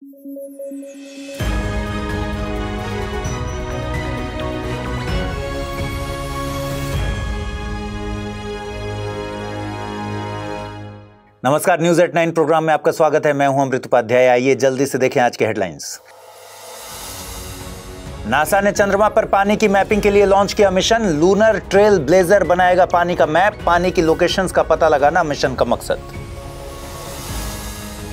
नमस्कार, news at 9 programme में आपका स्वागत है। मैं हूं अमृत उपाध्याय। आइए जल्दी से देखें आज के हेडलाइंस। नासा ने चंद्रमा पर पानी की मैपिंग के लिए लॉन्च किया मिशन। लूनर ट्रेल ब्लेजर बनाएगा पानी का मैप। पानी की लोकेशंस का पता लगाना मिशन का मकसद।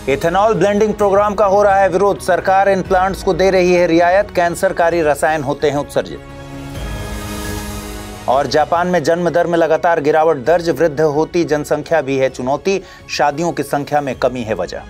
इथेनॉल ब्लेंडिंग प्रोग्राम का हो रहा है विरोध। सरकार इन प्लांट्स को दे रही है रियायत। कैंसरकारी रसायन होते हैं उत्सर्जित। और जापान में जन्म दर में लगातार गिरावट दर्ज। वृद्ध होती जनसंख्या भी है चुनौती। शादियों की संख्या में कमी है वजह।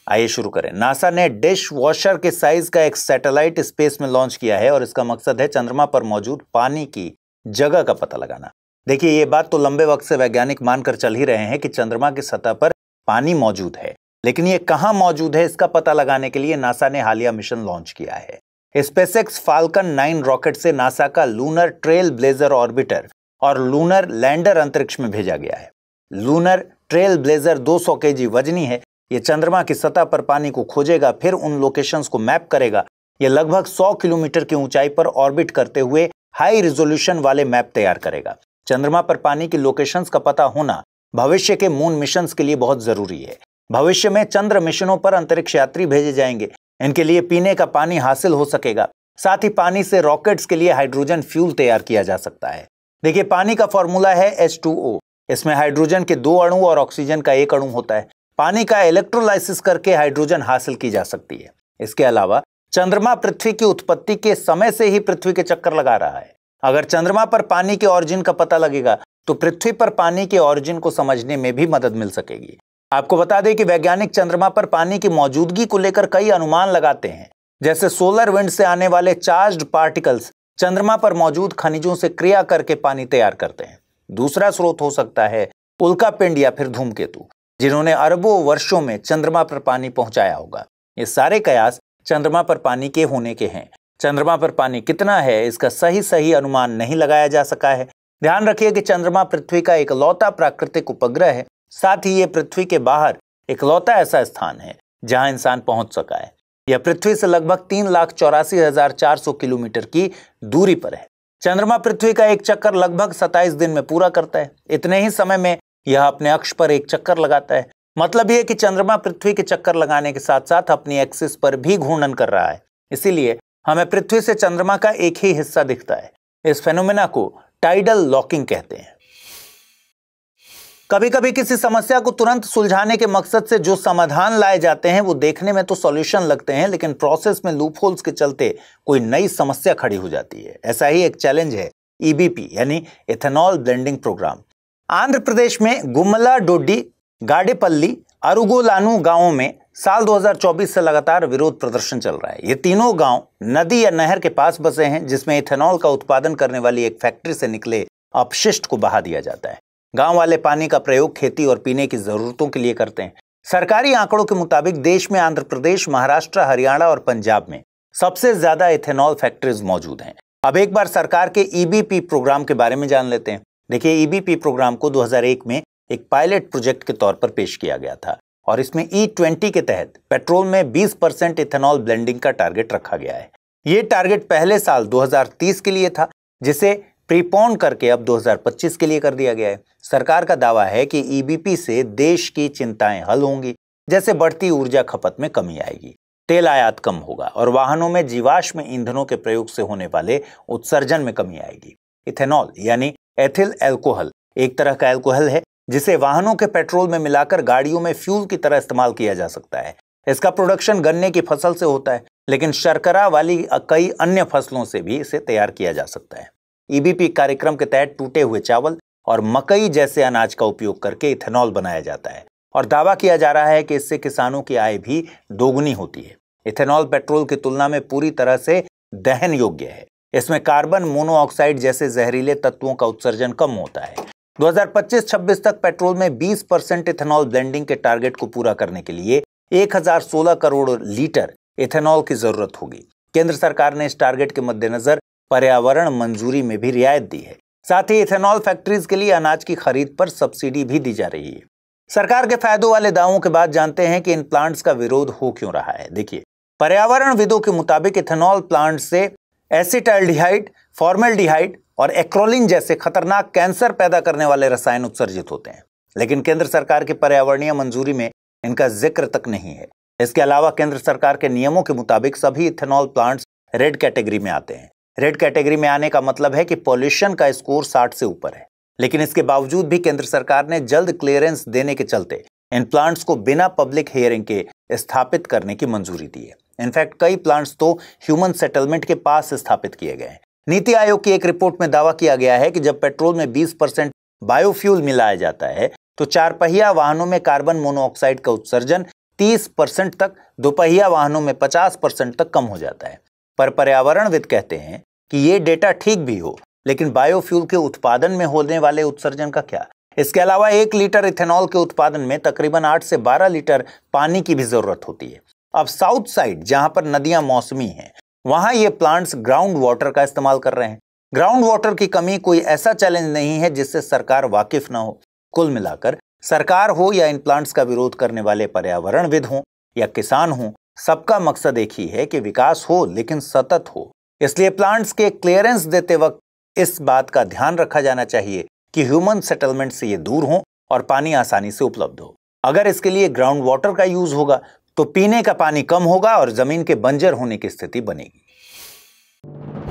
आइए शुरू करें। नासा ने डिश वॉशर के साइज का एक सैटेलाइट स्पेस में लॉन्च किया है और इसका मकसद है चंद्रमा पर मौजूद पानी की जगह का पता लगाना। देखिए, ये बात तो लंबे वक्त से वैज्ञानिक मानकर चल ही रहे हैं कि चंद्रमा की सतह पर पानी मौजूद है, लेकिन ये कहां मौजूद है इसका पता लगाने के लिए नासा ने हालिया मिशन लॉन्च किया है। स्पेसएक्स फाल्कन 9 रॉकेट से नासा का लूनर ट्रेल ब्लेजर ऑर्बिटर और लूनर लैंडर अंतरिक्ष में भेजा गया है। लूनर ट्रेल ब्लेजर 200 केजी वजनी है। ये चंद्रमा की सतह पर पानी को खोजेगा, फिर उन लोकेशंस को मैप करेगा। ये लगभग 100 किलोमीटर की ऊंचाई पर ऑर्बिट करते हुए हाई रिजोल्यूशन वाले मैप तैयार करेगा। चंद्रमा पर पानी की लोकेशंस का पता होना भविष्य के मून मिशंस के लिए बहुत जरूरी है। भविष्य में चंद्र मिशनों पर अंतरिक्ष यात्री भेजे जाएंगे। इनके लिए पीने का पानी हासिल हो सकेगा। साथ ही पानी से रॉकेट्स के लिए हाइड्रोजन फ्यूल तैयार किया जा सकता है। देखिए, पानी का फॉर्मूला है H2O। इसमें हाइड्रोजन के 2 अणु और ऑक्सीजन का 1 अणु होता है। पानी का इलेक्ट्रोलाइसिस करके हाइड्रोजन हासिल की जा सकती है। इसके अलावा चंद्रमा पृथ्वी की उत्पत्ति के समय से ही पृथ्वी के चक्कर लगा रहा है। अगर चंद्रमा पर पानी के ऑरिजिन का पता लगेगा तो पृथ्वी पर पानी के ऑरिजिन को समझने में भी मदद मिल सकेगी। आपको बता दें कि वैज्ञानिक चंद्रमा पर पानी की मौजूदगी को लेकर कई अनुमान लगाते हैं, जैसे सोलर विंड से आने वाले चार्ज्ड पार्टिकल्स चंद्रमा पर मौजूद खनिजों से क्रिया करके पानी तैयार करते हैं। दूसरा स्रोत हो सकता है उल्कापिंड या फिर धूमकेतु, जिन्होंने अरबों वर्षों में चंद्रमा पर पानी पहुंचाया होगा। ये सारे कयास चंद्रमा पर पानी के होने के हैं। चंद्रमा पर पानी कितना है इसका सही अनुमान नहीं लगाया जा सका है। ध्यान रखिए कि चंद्रमा पृथ्वी का इकलौता प्राकृतिक उपग्रह है। साथ ही ये पृथ्वी के बाहर इकलौता ऐसा स्थान है जहां इंसान पहुंच सका है। यह पृथ्वी से लगभग 3,84,400 किलोमीटर की दूरी पर है। चंद्रमा पृथ्वी का एक चक्कर लगभग 27 दिन में पूरा करता है। इतने ही समय में यह अपने अक्ष पर एक चक्कर लगाता है। मतलब यह कि चंद्रमा पृथ्वी के चक्कर लगाने के साथ साथ अपनी एक्सिस पर भी घूर्णन कर रहा है। इसीलिए हमें पृथ्वी से चंद्रमा का एक ही हिस्सा दिखता है। इस फेनोमेना को टाइडल लॉकिंग कहते हैं। कभी कभी किसी समस्या को तुरंत सुलझाने के मकसद से जो समाधान लाए जाते हैं वो देखने में तो सॉल्यूशन लगते हैं, लेकिन प्रोसेस में लूपहोल्स के चलते कोई नई समस्या खड़ी हो जाती है। ऐसा ही एक चैलेंज है EBP यानी ethanol blending programme. Andhra Pradesh में गुम्मला डोडी, गाडेपल्ली, अरुगोलानू गांवों में साल 2024 से लगातार विरोध प्रदर्शन चल रहा है। ये तीनों गांव नदी या नहर के पास बसे हैं, जिसमें इथेनॉल का उत्पादन करने वाली एक फैक्ट्री से निकले अपशिष्ट को बहा दिया जाता है। गांव वाले पानी का प्रयोग खेती और पीने की जरूरतों के लिए करते हैं। सरकारी आंकड़ों के मुताबिक देश में आंध्र प्रदेश, महाराष्ट्र, हरियाणा और पंजाब में सबसे ज्यादा इथेनॉल फैक्ट्रीज मौजूद हैं। अब एक बार सरकार के EBP प्रोग्राम के बारे में जान लेते हैं। देखिए, EBP प्रोग्राम को 2001 में एक पायलट प्रोजेक्ट के तौर पर पेश किया गया था और इसमें E20 के तहत पेट्रोल में 20% इथेनॉल ब्लेंडिंग का टारगेट रखा गया है। ये टारगेट पहले साल 2030 के लिए था, जिसे प्रीपोन करके अब 2025 के लिए कर दिया गया है। सरकार का दावा है कि EBP से देश की चिंताएं हल होंगी, जैसे बढ़ती ऊर्जा खपत में कमी आएगी, तेल आयात कम होगा और वाहनों में जीवाश्म ईंधनों के प्रयोग से होने वाले उत्सर्जन में कमी आएगी। इथेनॉल यानी एथिल एल्कोहल एक तरह का एल्कोहल है जिसे वाहनों के पेट्रोल में मिलाकर गाड़ियों में फ्यूल की तरह इस्तेमाल किया जा सकता है। इसका प्रोडक्शन गन्ने की फसल से होता है, लेकिन शर्करा वाली कई अन्य फसलों से भी इसे तैयार किया जा सकता है। EBP कार्यक्रम के तहत टूटे हुए चावल और मकई जैसे अनाज का उपयोग करके इथेनॉल बनाया जाता है और दावा किया जा रहा है कि इससे किसानों की आय भी दोगुनी होती है। इथेनॉल पेट्रोल की तुलना में पूरी तरह से दहन योग्य है। इसमें कार्बन मोनोऑक्साइड जैसे जहरीले तत्वों का उत्सर्जन कम होता है। 2025-26 तक पेट्रोल में 20% इथेनॉल ब्लेंडिंग के टारगेट को पूरा करने के लिए 1016 करोड़ लीटर इथेनॉल की जरूरत होगी। केंद्र सरकार ने इस टारगेट के मद्देनजर पर्यावरण मंजूरी में भी रियायत दी है। साथ ही इथेनॉल फैक्ट्रीज के लिए अनाज की खरीद पर सब्सिडी भी दी जा रही है। सरकार के फायदों वाले दावों के बाद जानते हैं कि इन प्लांट्स का विरोध हो क्यों रहा है। देखिए, पर्यावरणविदों के मुताबिक इथेनॉल प्लांट से एसिटाल्डिहाइड, फॉर्मेल्डिहाइड और एक्रोलिन जैसे खतरनाक कैंसर पैदा करने वाले रसायन उत्सर्जित होते हैं, लेकिन केंद्र सरकार की पर्यावरणीय मंजूरी में इनका जिक्र तक नहीं है। इसके अलावा केंद्र सरकार के नियमों के मुताबिक सभी इथेनॉल प्लांट्स रेड कैटेगरी में आते हैं। रेड कैटेगरी में आने का मतलब है कि पॉल्यूशन का स्कोर 60 से ऊपर है, लेकिन इसके बावजूद भी केंद्र सरकार ने जल्द क्लियरेंस देने के चलते इन प्लांट्स को बिना पब्लिक हियरिंग के स्थापित करने की मंजूरी दी है। इनफैक्ट कई प्लांट्स तो ह्यूमन सेटलमेंट के पास स्थापित किए गए हैं। नीति आयोग की एक रिपोर्ट में दावा किया गया है कि जब पेट्रोल में 20% बायोफ्यूल मिलाया जाता है तो 4 पहिया वाहनों में कार्बन मोनोऑक्साइड का उत्सर्जन 30% तक, 2 पहिया वाहनों में 50% तक कम हो जाता है। पर पर्यावरणविद कहते हैं कि ये डेटा ठीक भी हो, लेकिन बायोफ्यूल के उत्पादन में होने वाले उत्सर्जन का क्या? इसके अलावा 1 लीटर इथेनॉल के उत्पादन में तकरीबन 8 से 12 लीटर पानी की भी जरूरत होती है। अब साउथ साइड, जहां पर नदियां मौसमी हैं, वहां ये प्लांट्स ग्राउंड वाटर का इस्तेमाल कर रहे हैं। ग्राउंड वाटर की कमी कोई ऐसा चैलेंज नहीं है जिससे सरकार वाकिफ ना हो। कुल मिलाकर सरकार हो या इन प्लांट्स का विरोध करने वाले पर्यावरणविद हों या किसान हों, सबका मकसद एक ही है कि विकास हो, लेकिन सतत हो। इसलिए प्लांट्स के क्लियरेंस देते वक्त इस बात का ध्यान रखा जाना चाहिए कि ह्यूमन सेटलमेंट से ये दूर हो और पानी आसानी से उपलब्ध हो। अगर इसके लिए ग्राउंड वाटर का यूज होगा तो पीने का पानी कम होगा और जमीन के बंजर होने की स्थिति बनेगी।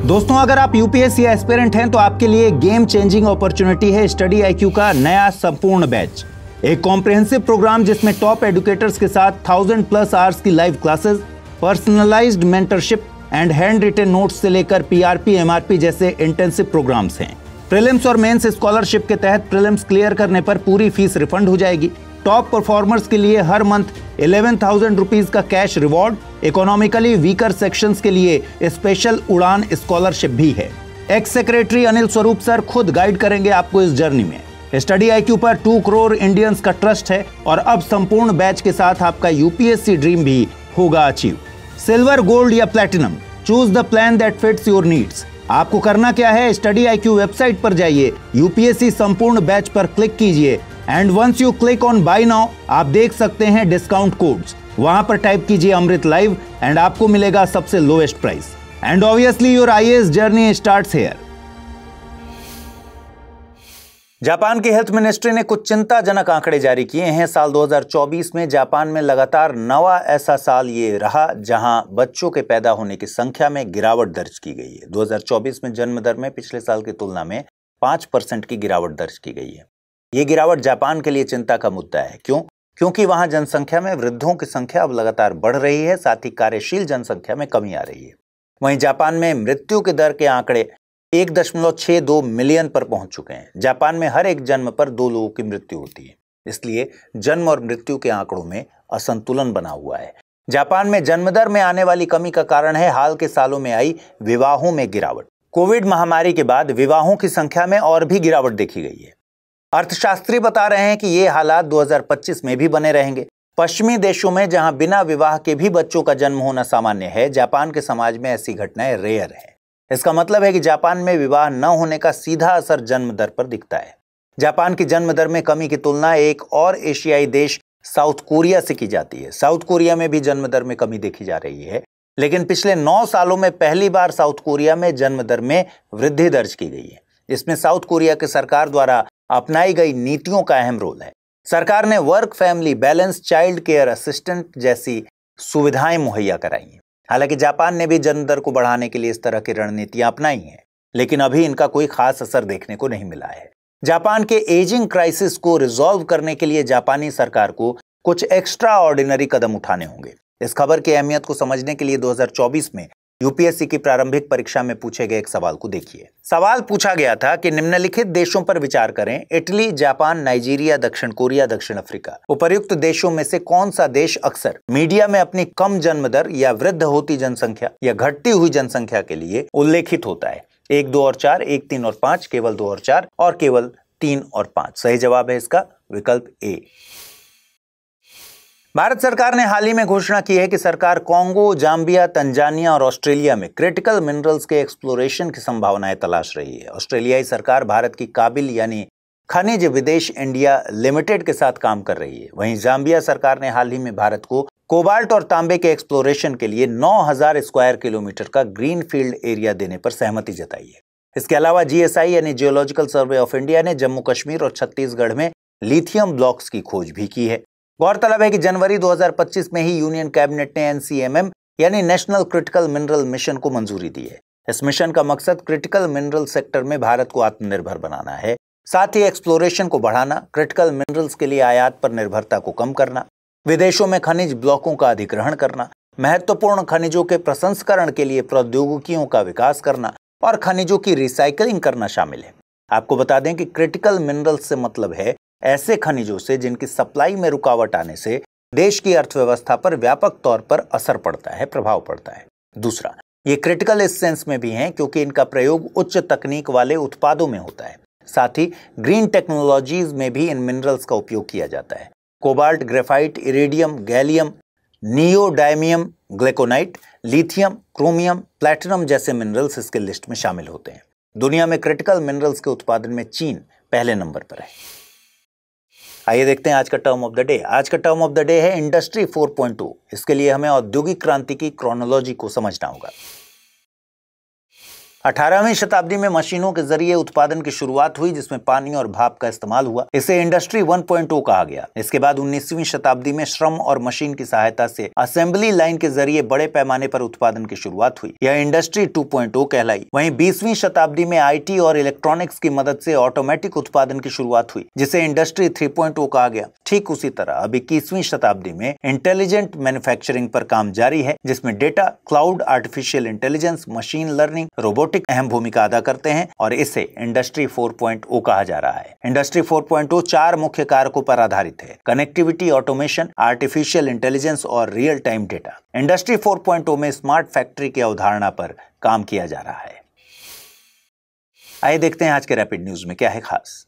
दोस्तों, अगर आप यूपीएससी एस्पिरेंट हैं तो आपके लिए गेम चेंजिंग अपॉर्चुनिटी है स्टडी आईक्यू का नया संपूर्ण बैच। एक कॉम्प्रिहेंसिव प्रोग्राम जिसमें टॉप एडुकेटर्स के साथ 1000+ आवर्स की live classes, personalised mentorship and hand written notes से लेकर पीआरपी, एमआरपी जैसे इंटेंसिव प्रोग्राम्स हैं। प्रीलिम्स और मेंस स्कॉलरशिप के तहत प्रीलिम्स क्लियर करने पर पूरी फीस रिफंड हो जाएगी। टॉप परफॉर्मर्स के लिए हर मंथ 11,000 रुपीज का cash reward, economically weaker sections के लिए स्पेशल उड़ान स्कॉलरशिप भी है। X secretary Anil Swarup sir खुद गाइड करेंगे आपको इस जर्नी में। स्टडी आईक्यू पर 2 करोड़ इंडियंस का ट्रस्ट है और अब संपूर्ण बैच के साथ आपका यूपीएससी ड्रीम भी होगा अचीव। सिल्वर, गोल्ड या platinum, choose the plan that fits your needs. आपको करना क्या है, स्टडी आईक्यू वेबसाइट पर जाइए, यूपीएससी संपूर्ण बैच पर क्लिक कीजिए and once you click on buy now, आप देख सकते हैं डिस्काउंट कोड्स। वहां पर टाइप कीजिए अमृत लाइव एंड आपको मिलेगा सबसे lowest price. And obviously your IAS journey starts here. Japan की हेल्थ मिनिस्ट्री ने कुछ चिंताजनक आंकड़े जारी किए हैं। साल 2024 में जापान में लगातार 9वां ऐसा साल ये रहा जहां बच्चों के पैदा होने की संख्या में गिरावट दर्ज की गई है। 2024 में जन्म दर में पिछले साल की तुलना में 5% की गिरावट दर्ज की गई है। ये गिरावट जापान के लिए चिंता का मुद्दा है। क्यों? क्योंकि वहां जनसंख्या में वृद्धों की संख्या अब लगातार बढ़ रही है, साथ ही कार्यशील जनसंख्या में कमी आ रही है। वहीं जापान में मृत्यु की दर के आंकड़े 1.62 मिलियन पर पहुंच चुके हैं। जापान में हर एक जन्म पर 2 लोगों की मृत्यु होती है, इसलिए जन्म और मृत्यु के आंकड़ों में असंतुलन बना हुआ है। जापान में जन्म दर में आने वाली कमी का कारण है हाल के सालों में आई विवाहों में गिरावट। कोविड महामारी के बाद विवाहों की संख्या में और भी गिरावट देखी गई है। अर्थशास्त्री बता रहे हैं कि ये हालात 2025 में भी बने रहेंगे। पश्चिमी देशों में जहां बिना विवाह के भी बच्चों का जन्म होना सामान्य है, जापान के समाज में ऐसी घटनाएं रेयर हैं। इसका मतलब है कि जापान में विवाह न होने का सीधा असर जन्म दर पर दिखता है। जापान की जन्म दर में कमी की तुलना एक और एशियाई देश साउथ कोरिया से की जाती है। साउथ कोरिया में भी जन्म दर में कमी देखी जा रही है, लेकिन पिछले 9 सालों में पहली बार साउथ कोरिया में जन्म दर में वृद्धि दर्ज की गई है। इसमें साउथ कोरिया की सरकार द्वारा अपनाई गई नीतियों का अहम रोल है। सरकार ने work family balance, child care assistant जैसी सुविधाएं मुहैया कराई हैं। हालांकि जापान ने भी जन्म दर को बढ़ाने के लिए इस तरह की रणनीतियां अपनाई हैं, लेकिन अभी इनका कोई खास असर देखने को नहीं मिला है। जापान के एजिंग क्राइसिस को रिजॉल्व करने के लिए जापानी सरकार को कुछ एक्स्ट्रा ऑर्डिनरी कदम उठाने होंगे। इस खबर की अहमियत को समझने के लिए 2024 में यूपीएससी की प्रारंभिक परीक्षा में पूछे गए एक सवाल को देखिए। सवाल पूछा गया था कि निम्नलिखित देशों पर विचार करें, इटली, जापान, नाइजीरिया, दक्षिण कोरिया, दक्षिण अफ्रीका। उपर्युक्त देशों में से कौन सा देश अक्सर मीडिया में अपनी कम जन्म दर या वृद्ध होती जनसंख्या या घटती हुई जनसंख्या के लिए उल्लेखित होता है? 1, 2 और 4, 1, 3 और 5, केवल 2 और 4 और केवल 3 और 5। सही जवाब है इसका विकल्प ए। भारत सरकार ने हाल ही में घोषणा की है कि सरकार कोंगो, जाम्बिया, तंजानिया और ऑस्ट्रेलिया में क्रिटिकल मिनरल्स के एक्सप्लोरेशन की संभावनाएं तलाश रही है। ऑस्ट्रेलियाई सरकार भारत की काबिल यानी खनिज विदेश इंडिया लिमिटेड के साथ काम कर रही है। वहीं जाम्बिया सरकार ने हाल ही में भारत को कोबाल्ट और तांबे के एक्सप्लोरेशन के लिए 9000 स्क्वायर किलोमीटर का ग्रीन फील्ड एरिया देने पर सहमति जताई है। इसके अलावा GSI यानी जियोलॉजिकल सर्वे ऑफ इंडिया ने जम्मू कश्मीर और छत्तीसगढ़ में लिथियम ब्लॉक्स की खोज भी की है। गौरतलब है कि जनवरी 2025 में ही यूनियन कैबिनेट ने NCMM यानी नेशनल क्रिटिकल मिनरल मिशन को मंजूरी दी है। इस मिशन का मकसद क्रिटिकल मिनरल सेक्टर में भारत को आत्मनिर्भर बनाना है, साथ ही एक्सप्लोरेशन को बढ़ाना, क्रिटिकल मिनरल्स के लिए आयात पर निर्भरता को कम करना, विदेशों में खनिज ब्लॉकों का अधिग्रहण करना, महत्वपूर्ण खनिजों के प्रसंस्करण के लिए प्रौद्योगिकियों का विकास करना और खनिजों की रिसाइकलिंग करना शामिल है। आपको बता दें कि क्रिटिकल मिनरल्स से मतलब है ऐसे खनिजों से जिनकी सप्लाई में रुकावट आने से देश की अर्थव्यवस्था पर व्यापक तौर पर असर पड़ता है, प्रभाव पड़ता है। दूसरा, ये क्रिटिकल इस सेंस में भी हैं क्योंकि इनका प्रयोग उच्च तकनीक वाले उत्पादों में होता है। साथ ही ग्रीन टेक्नोलॉजीज में भी इन मिनरल्स का उपयोग किया जाता है। Cobalt, graphite, iridium, gallium, neodymium, glauconite, lithium, chromium, platinum जैसे मिनरल्स इसके लिस्ट में शामिल होते हैं। दुनिया में क्रिटिकल मिनरल्स के उत्पादन में चीन पहले नंबर पर है। आइए देखते हैं आज का टर्म ऑफ द डे। आज का टर्म ऑफ द डे है इंडस्ट्री 4.0। इसके लिए हमें औद्योगिक क्रांति की क्रोनोलॉजी को समझना होगा। 18वीं शताब्दी में मशीनों के जरिए उत्पादन की शुरुआत हुई जिसमें पानी और भाप का इस्तेमाल हुआ। इसे इंडस्ट्री 1.0 कहा गया। इसके बाद 19वीं शताब्दी में श्रम और मशीन की सहायता से असेंबली लाइन के जरिए बड़े पैमाने पर उत्पादन की शुरुआत हुई। यह इंडस्ट्री 2.0 कहलाई। वहीं 20वीं शताब्दी में IT और इलेक्ट्रॉनिक्स की मदद से ऑटोमेटिक उत्पादन की शुरुआत हुई जिसे इंडस्ट्री 3.0 कहा गया। ठीक उसी तरह अब 21वीं शताब्दी में इंटेलिजेंट मैन्युफैक्चरिंग पर काम जारी है जिसमें data, cloud, artificial intelligence, machine learning, robotic अहम भूमिका अदा करते हैं और इसे इंडस्ट्री 4.0 कहा जा रहा है। इंडस्ट्री 4.0 4 मुख्य कारकों पर आधारित है: कनेक्टिविटी, ऑटोमेशन, आर्टिफिशियल इंटेलिजेंस और रियल टाइम डेटा। इंडस्ट्री 4.0 में स्मार्ट फैक्ट्री की अवधारणा पर काम किया जा रहा है। आइए देखते हैं आज के रैपिड न्यूज में क्या है खास।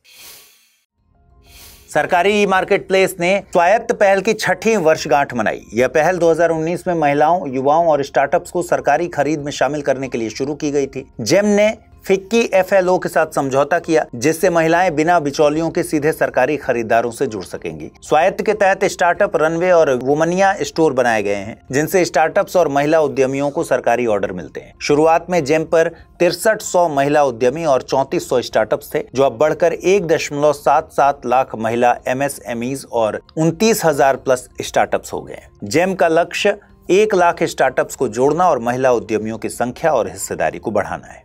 सरकारी ई मार्केट प्लेस ने स्वायत्त पहल की 6ठी वर्षगांठ मनाई। यह पहल 2019 में महिलाओं, युवाओं और स्टार्टअप्स को सरकारी खरीद में शामिल करने के लिए शुरू की गई थी। जेम ने फिक्की FLO के साथ समझौता किया जिससे महिलाएं बिना बिचौलियों के सीधे सरकारी खरीदारों से जुड़ सकेंगी। स्वायत्त के तहत स्टार्टअप रनवे और वुमनिया स्टोर बनाए गए हैं जिनसे स्टार्टअप्स और महिला उद्यमियों को सरकारी ऑर्डर मिलते हैं। शुरुआत में जेम पर 6300 महिला उद्यमी और 3400 स्टार्टअप्स थे जो अब बढ़कर 1.77 लाख महिला MSMEs और 29,000 प्लस स्टार्टअप्स हो गए। जेम का लक्ष्य 1 लाख स्टार्टअप्स को जोड़ना और महिला उद्यमियों की संख्या और हिस्सेदारी को बढ़ाना है।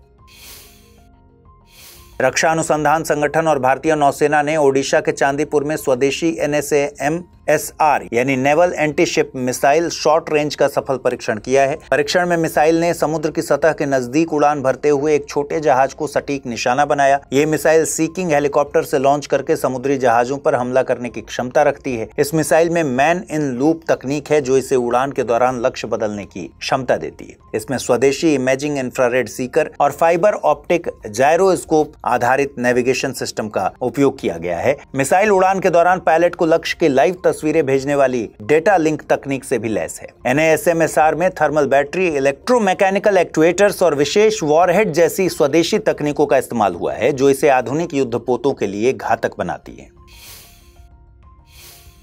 रक्षा अनुसंधान संगठन और भारतीय नौसेना ने ओडिशा के चांदीपुर में स्वदेशी NSAMSR यानी naval anti ship missile short range का सफल परीक्षण किया है। परीक्षण में मिसाइल ने समुद्र की सतह के नजदीक उड़ान भरते हुए एक छोटे जहाज को सटीक निशाना बनाया। ये मिसाइल सीकिंग हेलीकॉप्टर से लॉन्च करके समुद्री जहाजों पर हमला करने की क्षमता रखती है। इस मिसाइल में मैन इन लूप तकनीक है जो इसे उड़ान के दौरान लक्ष्य बदलने की क्षमता देती है। इसमें स्वदेशी इमेजिंग इंफ्रारेड सीकर और फाइबर ऑप्टिक जायरोस्कोप आधारित नेविगेशन सिस्टम का उपयोग किया गया है। मिसाइल उड़ान के दौरान पायलट को लक्ष्य के लाइव तस्वीरें भेजने वाली डेटा लिंक तकनीक से भी लैस है। NASMSR में थर्मल बैटरी, इलेक्ट्रोमैकेनिकल एक्चुएटर्स और विशेष वॉरहेड जैसी स्वदेशी तकनीकों का इस्तेमाल हुआ है जो इसे आधुनिक युद्धपोतों के लिए घातक बनाती है।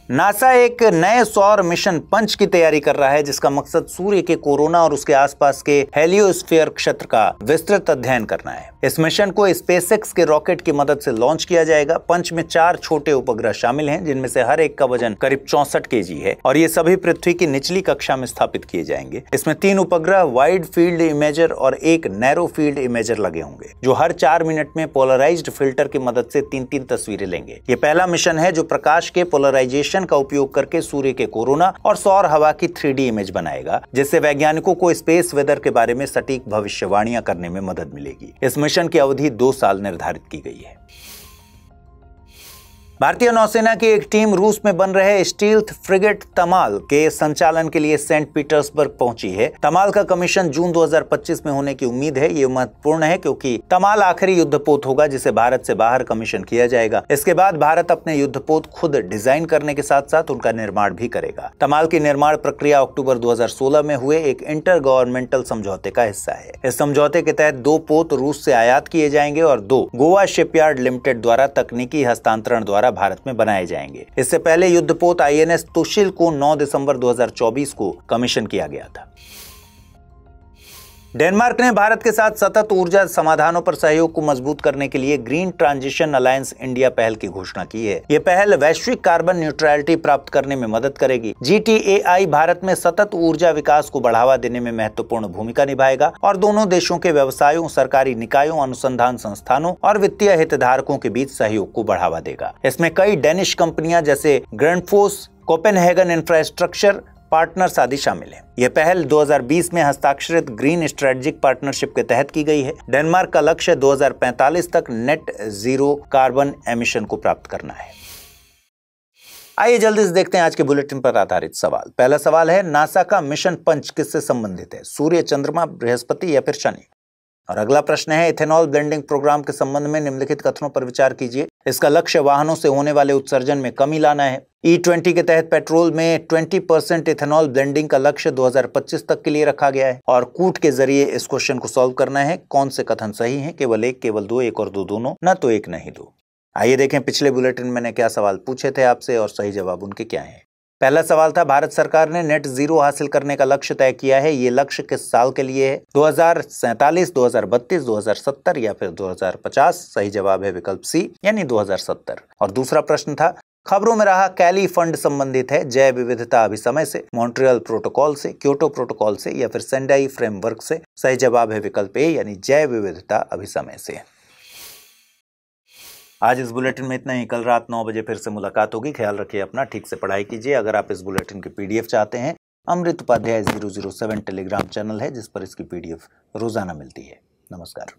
नासा एक नए सौर मिशन पंच की तैयारी कर रहा है जिसका मकसद सूर्य के कोरोना और उसके आसपास के हेलियोस्फीयर क्षेत्र का विस्तृत अध्ययन करना है। इस मिशन को SpaceX के रॉकेट की मदद से लॉन्च किया जाएगा। पंच में 4 छोटे उपग्रह शामिल हैं जिनमें से हर एक का वजन करीब 64 kg है और ये सभी पृथ्वी की निचली कक्षा में स्थापित किए जाएंगे। इसमें 3 उपग्रह वाइड फील्ड इमेजर और एक नैरो फील्ड इमेजर लगे होंगे जो हर 4 मिनट में पोलराइज्ड फिल्टर की मदद से 3-3 तस्वीरें लेंगे। ये पहला मिशन है जो प्रकाश के पोलराइजेशन का उपयोग करके सूर्य के कोरोना और सौर हवा की 3D इमेज बनाएगा जिससे वैज्ञानिकों को स्पेस वेदर के बारे में सटीक भविष्यवाणियां करने में मदद मिलेगी। इस मिशन की अवधि 2 साल निर्धारित की गई है। भारतीय नौसेना की एक टीम रूस में बन रहे स्टील्थ फ्रिगेट तमाल के संचालन के लिए सेंट पीटर्सबर्ग पहुंची है। तमाल का कमीशन जून 2025 में होने की उम्मीद है। ये महत्वपूर्ण है क्योंकि तमाल आखिरी युद्धपोत होगा जिसे भारत से बाहर कमीशन किया जाएगा। इसके बाद भारत अपने युद्धपोत खुद डिजाइन करने के साथ साथ उनका निर्माण भी करेगा। तमाल की निर्माण प्रक्रिया अक्टूबर 2016 में हुए एक इंटर गवर्नमेंटल समझौते का हिस्सा है। इस समझौते के तहत 2 पोत रूस से आयात किए जाएंगे और 2 गोवा शिपयार्ड लिमिटेड द्वारा तकनीकी हस्तांतरण द्वारा भारत में बनाए जाएंगे। इससे पहले युद्धपोत INS तुशिल को 9 दिसंबर 2024 को कमीशन किया गया था। डेनमार्क ने भारत के साथ सतत ऊर्जा समाधानों पर सहयोग को मजबूत करने के लिए ग्रीन ट्रांजिशन अलायंस इंडिया पहल की घोषणा की है। यह पहल वैश्विक कार्बन न्यूट्रलिटी प्राप्त करने में मदद करेगी। GTAI भारत में सतत ऊर्जा विकास को बढ़ावा देने में महत्वपूर्ण भूमिका निभाएगा और दोनों देशों के व्यवसायों, सरकारी निकायों, अनुसंधान संस्थानों और वित्तीय हितधारकों के बीच सहयोग को बढ़ावा देगा। इसमें कई डेनिश कंपनियां जैसे ग्रैंडफोस, कोपेनहेगन इंफ्रास्ट्रक्चर पार्टनर्स आदि शामिल हैं। यह पहल 2020 में हस्ताक्षरित ग्रीन स्ट्रेटेजिक पार्टनरशिप के तहत की गई है। डेनमार्क का लक्ष्य 2045 तक नेट जीरो कार्बन एमिशन को प्राप्त करना है। आइए जल्दी से देखते हैं आज के बुलेटिन पर आधारित सवाल। पहला सवाल है, नासा का मिशन पंच किससे संबंधित है? सूर्य, चंद्रमा, बृहस्पति या फिर शनि? और अगला प्रश्न है, इथेनॉल ब्लेंडिंग प्रोग्राम के संबंध में निम्नलिखित कथनों पर विचार कीजिए। इसका लक्ष्य वाहनों से होने वाले उत्सर्जन में कमी लाना है। E20 के तहत पेट्रोल में 20% इथेनॉल ब्लेंडिंग का लक्ष्य 2025 तक के लिए रखा गया है और कूट के जरिए इस क्वेश्चन को सॉल्व करना है। कौन से कथन सही हैं? केवल एक, केवल दो, एक और दो दोनों, न तो एक नहीं दो। आइए देखें पिछले बुलेटिन में मैंने क्या सवाल पूछे थे आपसे और सही जवाब उनके क्या हैं। पहला सवाल था, भारत सरकार ने नेट जीरो हासिल करने का लक्ष्य तय किया है। ये लक्ष्य किस साल के लिए है? 2047, 2032, 2070 या फिर 2050? सही जवाब है विकल्प सी यानी 2070। और दूसरा प्रश्न था, खबरों में रहा कैली फंड संबंधित है जैव विविधता अभिसमय से, मॉन्ट्रियल प्रोटोकॉल से, क्योटो प्रोटोकॉल से या फिर सेंडाई फ्रेमवर्क से? सही जवाब है विकल्प ए यानी जैव विविधता अभिसमय से। आज इस बुलेटिन में इतना ही। कल रात 9 बजे फिर से मुलाकात होगी। ख्याल रखिए अपना, ठीक से पढ़ाई कीजिए। अगर आप इस बुलेटिन की PDF चाहते हैं, अमृत उपाध्याय 007 टेलीग्राम चैनल है जिस पर इसकी PDF रोजाना मिलती है। नमस्कार।